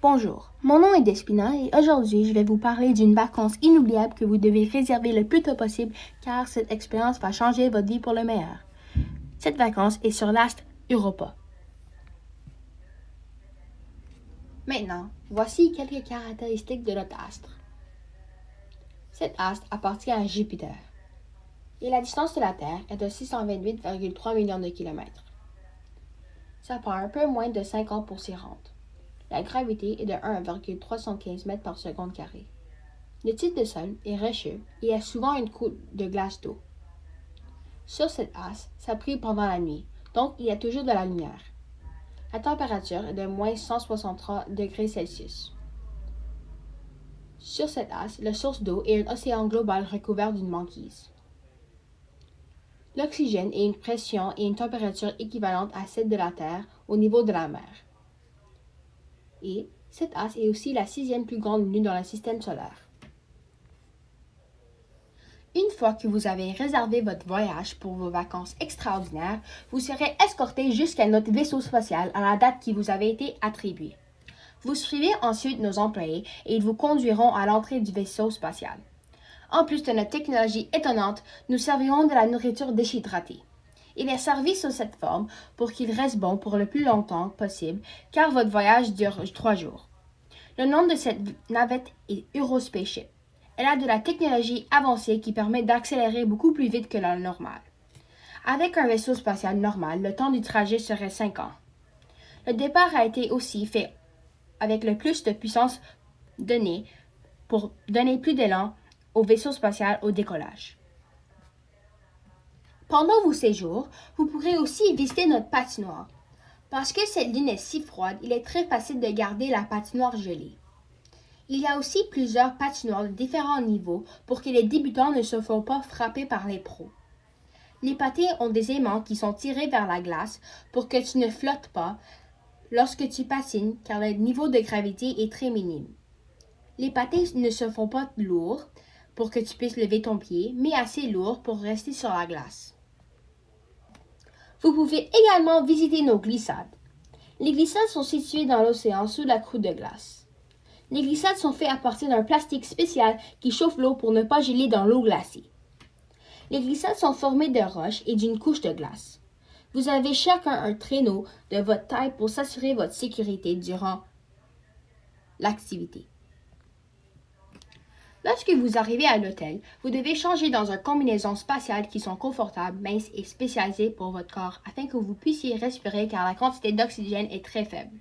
Bonjour, mon nom est Despina et aujourd'hui je vais vous parler d'une vacance inoubliable que vous devez réserver le plus tôt possible car cette expérience va changer votre vie pour le meilleur. Cette vacance est sur l'astre Europa. Maintenant, voici quelques caractéristiques de notre astre. Cet astre appartient à Jupiter et la distance de la Terre est de 628,3 millions de kilomètres. Ça prend un peu moins de 5 ans pour s'y rendre. La gravité est de 1,315 mètres par seconde carrée. Le type de sol est rocheux et a souvent une couche de glace d'eau. Sur cet astre, ça brille pendant la nuit, donc il y a toujours de la lumière. La température est de moins 163 degrés Celsius. Sur cet astre, la source d'eau est un océan global recouvert d'une banquise. L'oxygène est une pression et une température équivalente à celle de la Terre au niveau de la mer. Et cet astre est aussi la 6e plus grande lune dans le système solaire. Une fois que vous avez réservé votre voyage pour vos vacances extraordinaires, vous serez escorté jusqu'à notre vaisseau spatial à la date qui vous avait été attribuée. Vous suivez ensuite nos employés et ils vous conduiront à l'entrée du vaisseau spatial. En plus de notre technologie étonnante, nous servirons de la nourriture déshydratée. Il est servi sous cette forme pour qu'il reste bon pour le plus longtemps possible car votre voyage dure 3 jours. Le nom de cette navette est Eurospaceship. Elle a de la technologie avancée qui permet d'accélérer beaucoup plus vite que la normale. Avec un vaisseau spatial normal, le temps du trajet serait 5 ans. Le départ a été aussi fait avec le plus de puissance donnée pour donner plus d'élan au vaisseau spatial au décollage. Pendant vos séjours, vous pourrez aussi visiter notre patinoire. Parce que cette lune est si froide, il est très facile de garder la patinoire gelée. Il y a aussi plusieurs patinoires de différents niveaux pour que les débutants ne se font pas frapper par les pros. Les patins ont des aimants qui sont tirés vers la glace pour que tu ne flottes pas lorsque tu patines car le niveau de gravité est très minime. Les patins ne se font pas lourds pour que tu puisses lever ton pied, mais assez lourds pour rester sur la glace. Vous pouvez également visiter nos glissades. Les glissades sont situées dans l'océan sous la croûte de glace. Les glissades sont faites à partir d'un plastique spécial qui chauffe l'eau pour ne pas geler dans l'eau glacée. Les glissades sont formées de roches et d'une couche de glace. Vous avez chacun un traîneau de votre taille pour s'assurer votre sécurité durant l'activité. Lorsque vous arrivez à l'hôtel, vous devez changer dans une combinaison spatiale qui sont confortables, minces et spécialisées pour votre corps afin que vous puissiez respirer car la quantité d'oxygène est très faible.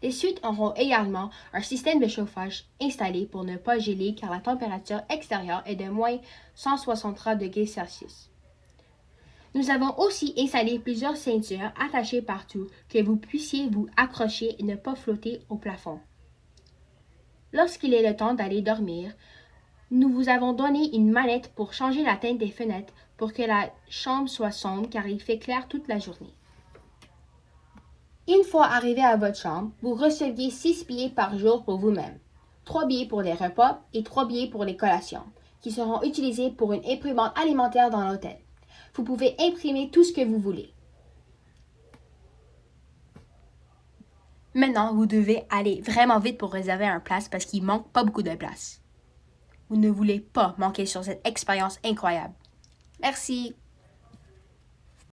Les suites auront également un système de chauffage installé pour ne pas geler car la température extérieure est de moins 163 degrés Celsius. Nous avons aussi installé plusieurs ceintures attachées partout que vous puissiez vous accrocher et ne pas flotter au plafond. Lorsqu'il est le temps d'aller dormir, nous vous avons donné une manette pour changer la teinte des fenêtres pour que la chambre soit sombre car il fait clair toute la journée. Une fois arrivé à votre chambre, vous receviez 6 billets par jour pour vous-même, 3 billets pour les repas et 3 billets pour les collations, qui seront utilisés pour une imprimante alimentaire dans l'hôtel. Vous pouvez imprimer tout ce que vous voulez. Maintenant, vous devez aller vraiment vite pour réserver une place parce qu'il manque pas beaucoup de place. Vous ne voulez pas manquer sur cette expérience incroyable. Merci.